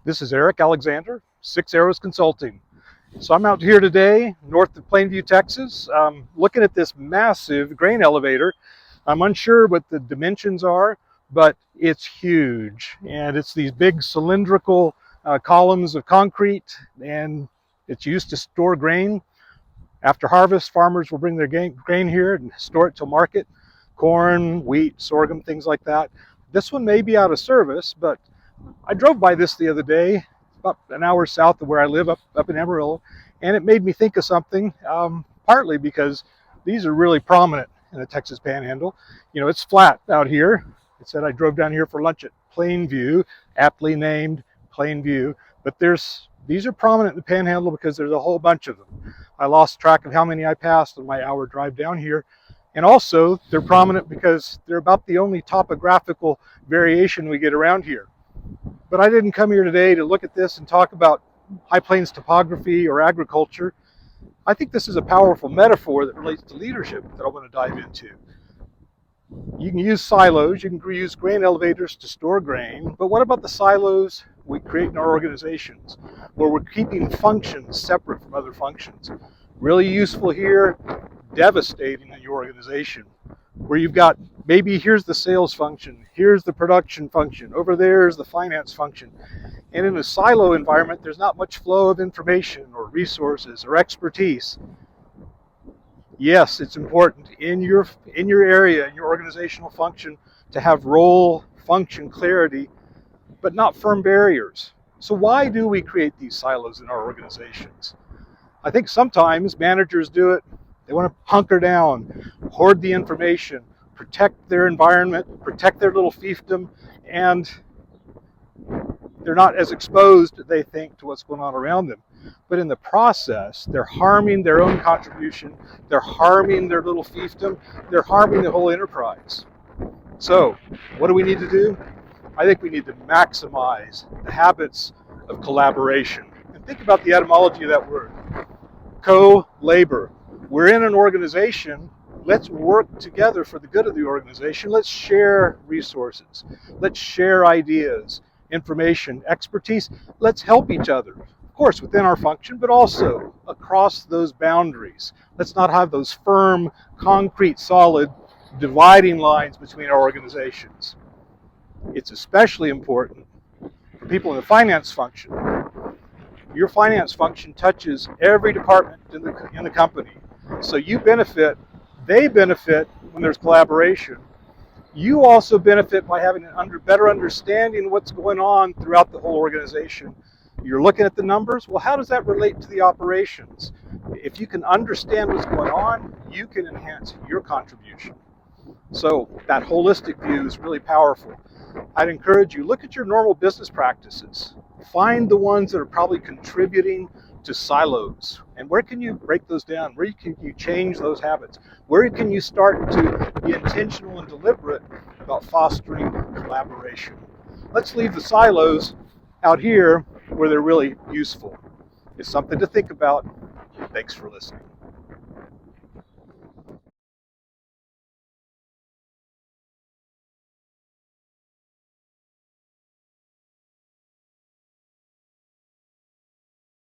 This is Eric Alexander, Six Arrows Consulting. So I'm out here today, north of Plainview, Texas, looking at this massive grain elevator. I'm unsure what the dimensions are, but it's huge. And it's these big cylindrical columns of concrete, and it's used to store grain. After harvest, farmers will bring their grain here and store it to market. Corn, wheat, sorghum, things like that. This one may be out of service, but I drove by this the other day, about an hour south of where I live, up in Amarillo, and it made me think of something, partly because these are really prominent in the Texas Panhandle. You know, it's flat out here. It said I drove down here for lunch at Plainview, aptly named Plainview, but these are prominent in the Panhandle because there's a whole bunch of them. I lost track of how many I passed on my hour drive down here. And also, they're prominent because they're about the only topographical variation we get around here. But I didn't come here today to look at this and talk about high plains topography or agriculture. I think this is a powerful metaphor that relates to leadership that I want to dive into. You can use silos, you can use grain elevators to store grain, but what about the silos we create in our organizations, where we're keeping functions separate from other functions? Really useful here, devastating in your organization, where you've got, maybe here's the sales function, here's the production function, over there's the finance function. And in a silo environment, there's not much flow of information or resources or expertise. Yes, it's important in your area, in your organizational function, to have role function clarity, but not firm barriers. So why do we create these silos in our organizations? I think sometimes managers do it. They want to hunker down, hoard the information, protect their environment, protect their little fiefdom, and they're not as exposed, they think, to what's going on around them. But in the process, they're harming their own contribution, they're harming their little fiefdom, they're harming the whole enterprise. So, what do we need to do? I think we need to maximize the habits of collaboration. And think about the etymology of that word. Co-labor. We're in an organization. Let's work together for the good of the organization. Let's share resources. Let's share ideas, information, expertise. Let's help each other. Of course, within our function, but also across those boundaries. Let's not have those firm, concrete, solid dividing lines between our organizations. It's especially important for people in the finance function. Your finance function touches every department in the company. So you benefit, they benefit when there's collaboration. You also benefit by having a better understanding of what's going on throughout the whole organization. You're looking at the numbers. Well, how does that relate to the operations? If you can understand what's going on, you can enhance your contribution. So that holistic view is really powerful. I'd encourage you, look at your normal business practices. Find the ones that are probably contributing to silos. And where can you break those down? Where can you change those habits? Where can you start to be intentional and deliberate about fostering collaboration? Let's leave the silos out here where they're really useful. It's something to think about. Thanks for listening.